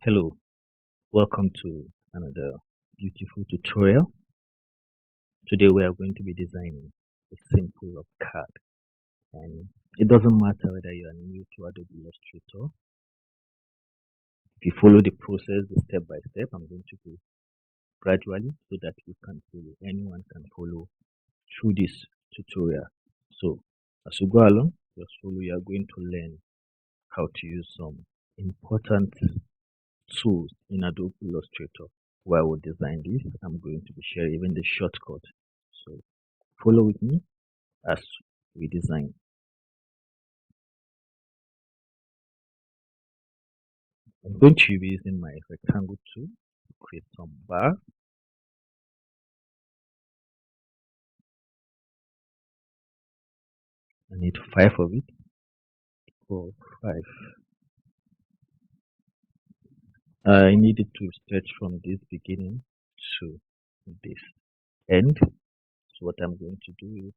Hello, welcome to another beautiful tutorial. Today we are going to be designing a simple card, and it doesn't matter whether you are new to Adobe Illustrator. If you follow the process step by step, I'm going to go gradually so that you can follow. Anyone can follow through this tutorial. So as you go along, just follow. You are going to learn how to use some important tools in Adobe Illustrator. Where I will design this, I'm going to be sharing even the shortcut. So follow with me as we design. I'm going to be using my rectangle tool to create some bars. I need 5 of it. 4, 5. I need it to stretch from this beginning to this end. So what I'm going to do is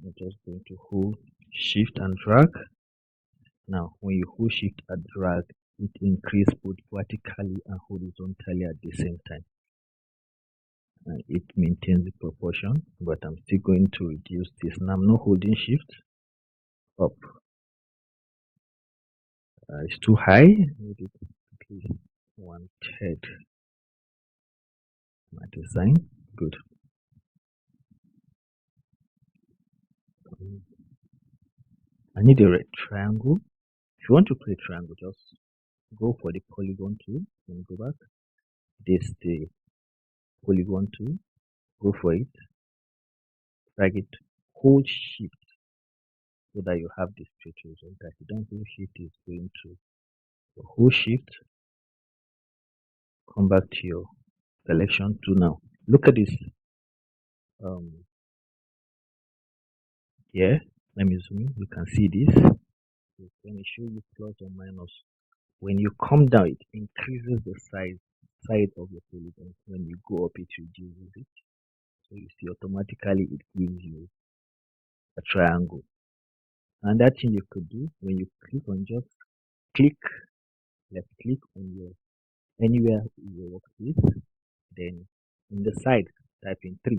I'm just going to hold shift and drag. Now when you hold shift and drag, it increases both vertically and horizontally at the same time. It maintains the proportion, but I'm still going to reduce this. Now I'm not holding shift up. It's too high. Maybe at least 1/3 my design. Good. I need a red triangle. If you want to create triangle, just go for the polygon tool and go back. This the polygon tool. Go for it. Drag it. Hold shift so that you have this straight result. If you don't hold shift, it's going to hold shift. Come back to your selection tool now. Look at this. Here, let me zoom in. You can see this. When I show you plus or minus, when you come down, it increases the size of your polygon. When you go up, it reduces it. So you see, automatically it gives you a triangle. And that thing you could do when you click on, just click, left click on your anywhere in your workspace, then in the side type in 3.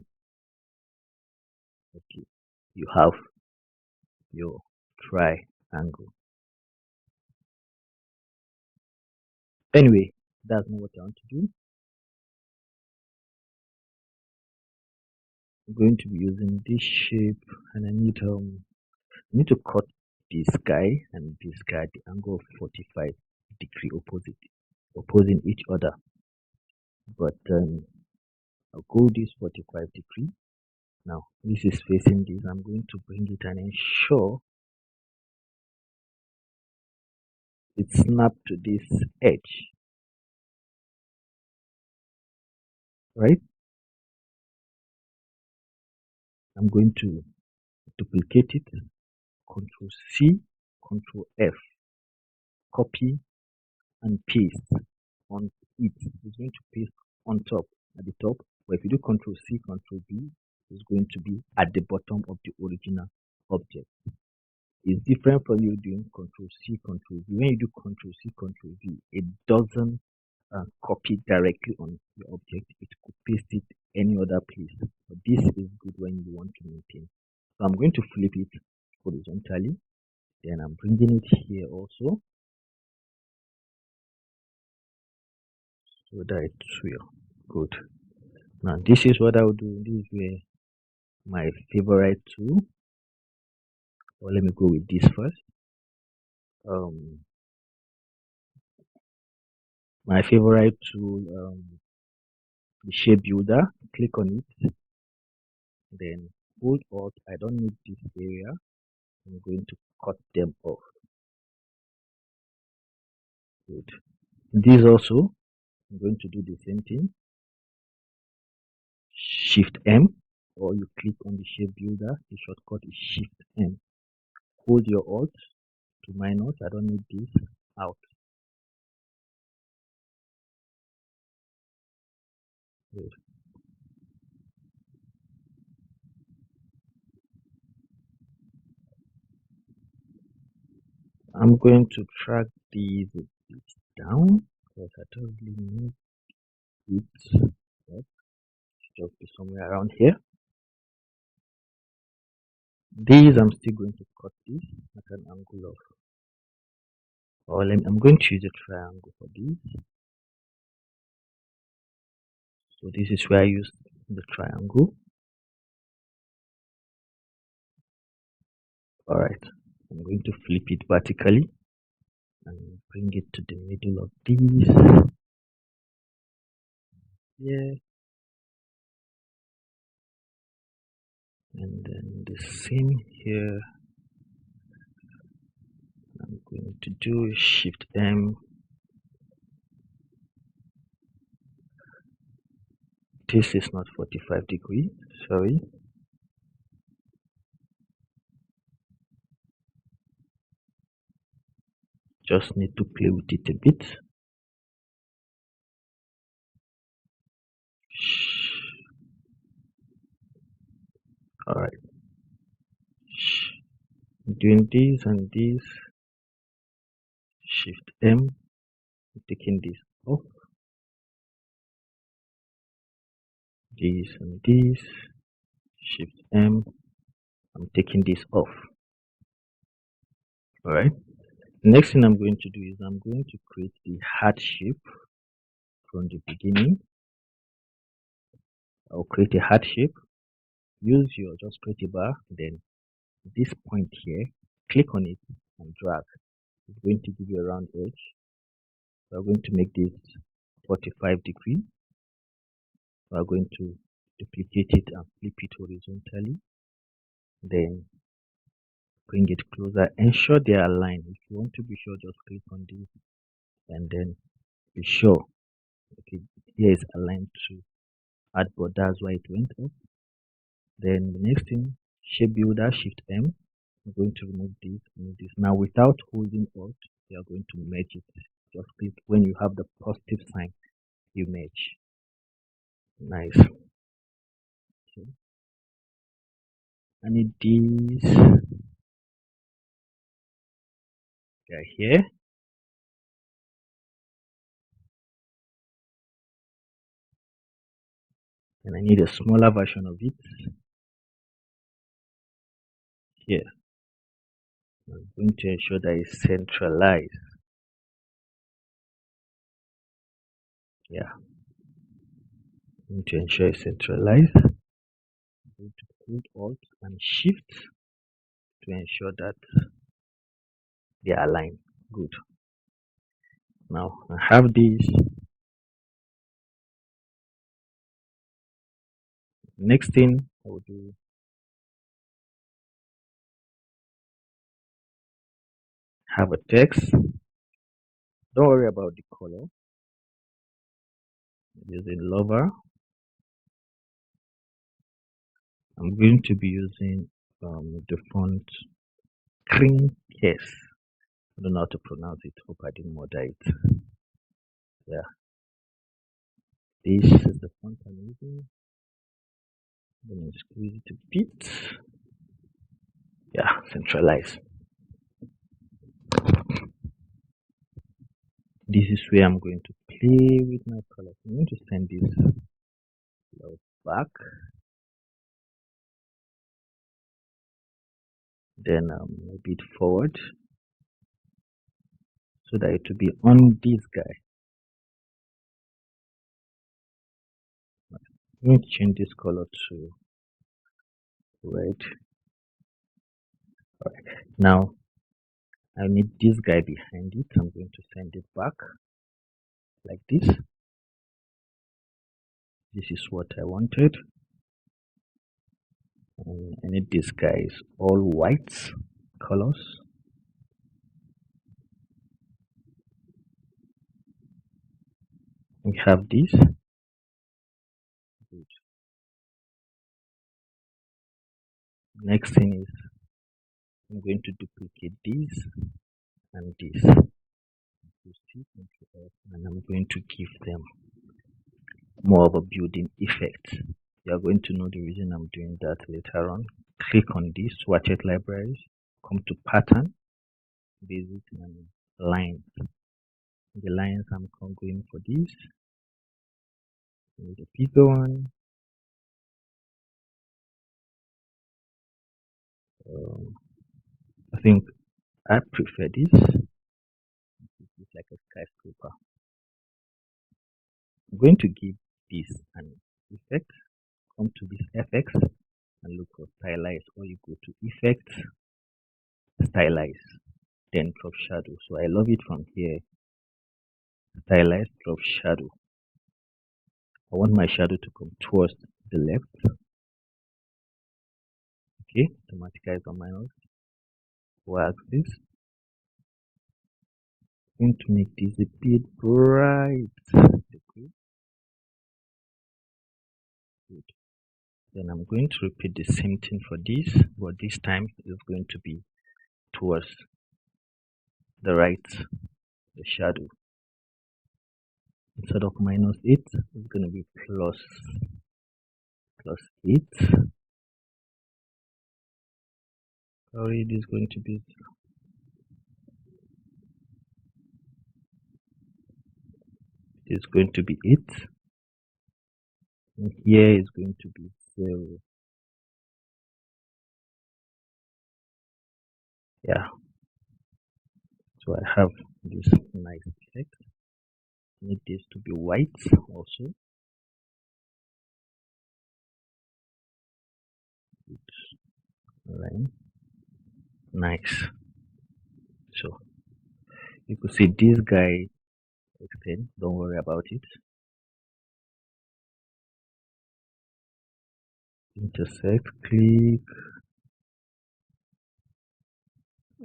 Okay, you have your triangle. Anyway, that's not what I want to do. I'm going to be using this shape, and I need to cut this guy and this guy at the angle of 45-degree opposing each other. But I'll go this 45-degree. Now this is facing this. I'm going to bring it and ensure it snaps to this edge, right? I'm going to duplicate it. Control C, Control F, copy and paste on it. It's going to paste on top, at the top. But if you do Control C, Control V, it's going to be at the bottom of the original object. It's different from you doing Control C, Control V. When you do Control C, Control V, it doesn't copy directly on the object. It could paste it any other place. But this is good when you want to maintain. So I'm going to flip it horizontally. Then I'm bringing it here also, so that it's real. Good. Now this is what I will do. This is my favorite tool. Or let me go with this first. My favorite tool, the shape builder. Click on it, then hold Alt. I don't need this area. I'm going to cut them off. Good. This also, I'm going to do the same thing. Shift M, or you click on the shape builder. The shortcut is Shift M. Hold your Alt to minus. I don't need this. Out. Good. I'm going to drag these down because I don't really need it. Yep, just be somewhere around here. These I'm still going to cut this at an angle of, or I'm going to use a triangle for this. So this is where I use the triangle. Alright, I'm going to flip it vertically and bring it to the middle of these. Yeah. And then the same here. I'm going to do Shift M. This is not 45 degrees, sorry. Just need to play with it a bit. Alright. Doing this and this. Shift M. Taking this off. This and this. Shift M. I'm taking this off. Alright. Next thing I'm going to do is I'm going to create the heart shape from the beginning. I'll create a heart shape. Use your just create a bar, then this point here, click on it and drag. It's going to give you a round edge. We're going to make this 45 degrees. We're going to duplicate it and flip it horizontally. Then bring it closer. Ensure they are aligned. If you want to be sure, just click on this and then be sure. Okay, here is aligned to add, but that's why it went up. Then the next thing, shape builder, Shift M. I'm going to remove this. Now without holding Alt, you are going to merge it. Just click when you have the positive sign, you merge. Nice. Okay. I need these. They're here. And I need a smaller version of it here. I'm going to ensure that it's centralized. Yeah. I'm going to ensure it's centralized. I'm going to hold Alt and Shift to ensure that they are aligned. Good. Now I have these. Next thing I will do, have a text. Don't worry about the color. Using lover. I'm going to be using the font Cream Yes. I don't know how to pronounce it. Hope I didn't murder it. Yeah. This is the font I'm using. I'm going to squeeze it a bit. Yeah, centralize. This is where I'm going to play with my colors. I'm going to send this back. Then a bit forward. So that it will be on this guy. I'm going to change this color to red. Alright. Now I need this guy behind it. I'm going to send it back like this. This is what I wanted. And I need this guys all whites colors. We have this. Good. Next thing is I'm going to duplicate this and this. And I'm going to give them more of a building effect. You are going to know the reason I'm doing that later on. Click on this, Watchet Libraries, come to Pattern, Basic and Lines. The lines I'm going for this. The bigger one. I think I prefer this. It's like a skyscraper. I'm going to give this an effect. Come to this FX and look for stylize, or you go to effects, stylize, then drop shadow. So I love it from here. Stylize, drop shadow. I want my shadow to come towards the left. Okay, automatize on minus y-axis. I'm going to make this a bit bright. Okay. Good. Then I'm going to repeat the same thing for this, but this time it's going to be towards the right, the shadow. Instead of -8, it's going to be +8. Sorry, this is going to be it's going to be 8, and here is going to be 0. Yeah, so I have this nice effect. Need this to be white also. Right, nice. So you could see this guy extend. Don't worry about it. Intersect, click.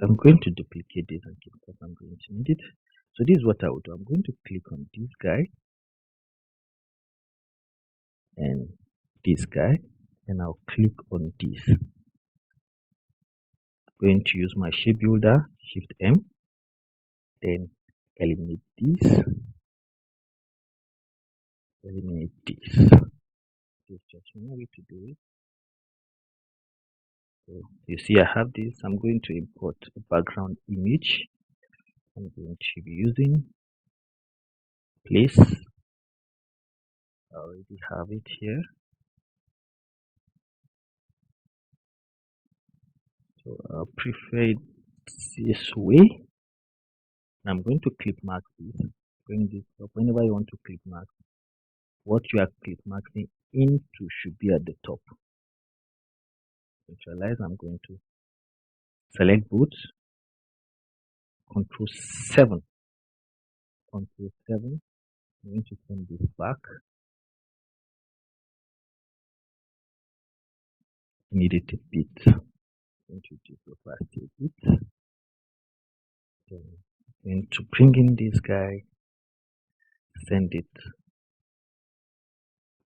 I'm going to duplicate this and keep because I'm going to need it. So this is what I will do. I'm going to click on this guy and this guy, and I'll click on this. I'm going to use my shape builder, Shift M, then eliminate this, eliminate this. This is just one way to do it. So you see I have this. I'm going to import a background image. I'm going to be using place. I already have it here. So I'll prefer it this way. I'm going to clip mark this. Bring this up. Whenever you want to clip mark, what you are clip marking into should be at the top. Centralize. I'm going to select both. Control 7. Control 7. I'm going to send this back. Need it a bit. I'm going to do opacity a bit. Then I'm going to bring in this guy. Send it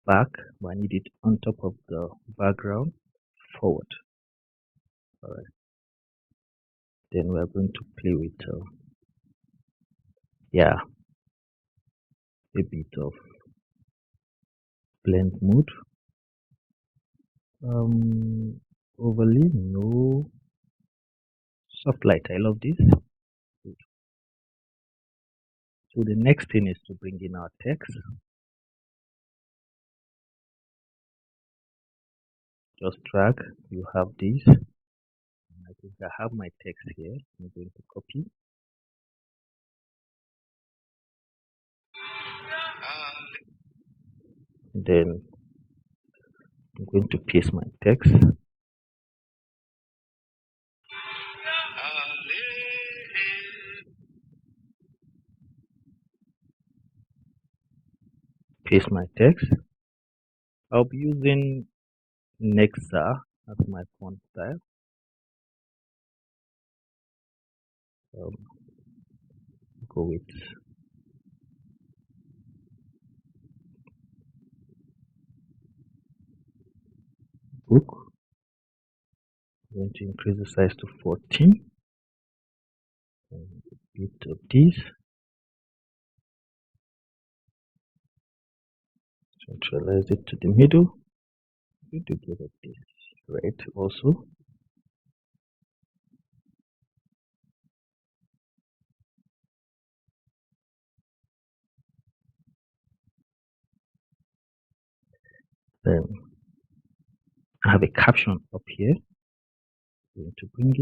back, but I need it on top of the background, forward. All right. Then we are going to play with yeah, a bit of blend mode. Overlay, no. Soft light, I love this. Good. So the next thing is to bring in our text. Just drag, you have this. I think I have my text here. I'm going to copy. Then I'm going to paste my text. Paste my text. I'll be using Nexa as my font style. Go with book. I'm going to increase the size to 14. And a bit of this. Centralize it to the middle. I'm going to give it this red also. Then I have a caption up here. I'm going to bring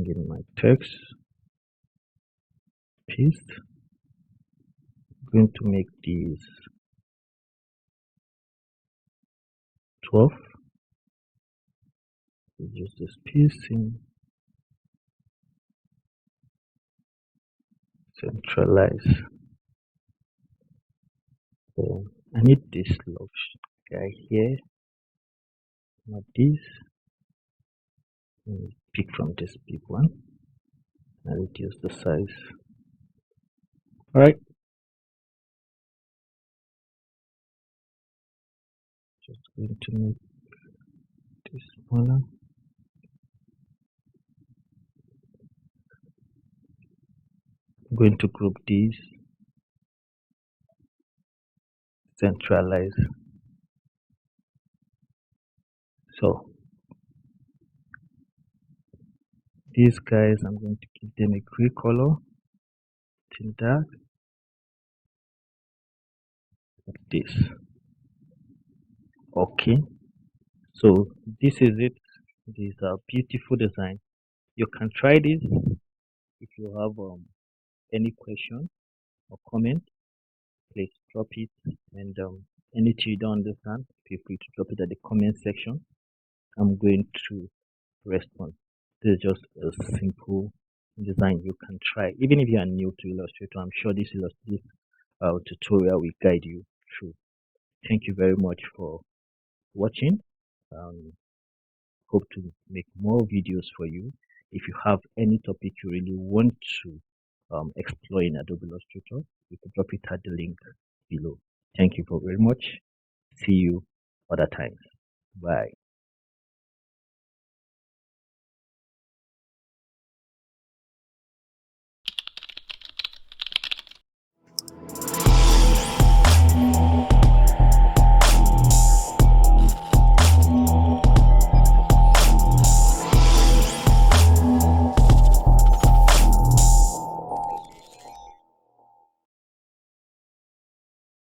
in my text, paste. I'm going to make these 12. Use the spacing, centralize. So I need this log guy here, not this. Pick from this big one and reduce the size. All right, just going to make this smaller. I'm going to group these, centralize. So these guys, I'm going to give them a gray color, till dark, like this. Okay, so this is it. These are beautiful design. You can try this. If you have any question or comment, please drop it. And anything you don't understand, feel free to drop it at the comment section. I'm going to respond. This is just a simple design you can try. Even if you are new to Illustrator, I'm sure this tutorial will guide you through. Thank you very much for watching. Hope to make more videos for you. If you have any topic you really want to explore in Adobe Illustrator, you can drop it at the link below. Thank you very much. See you other times. Bye.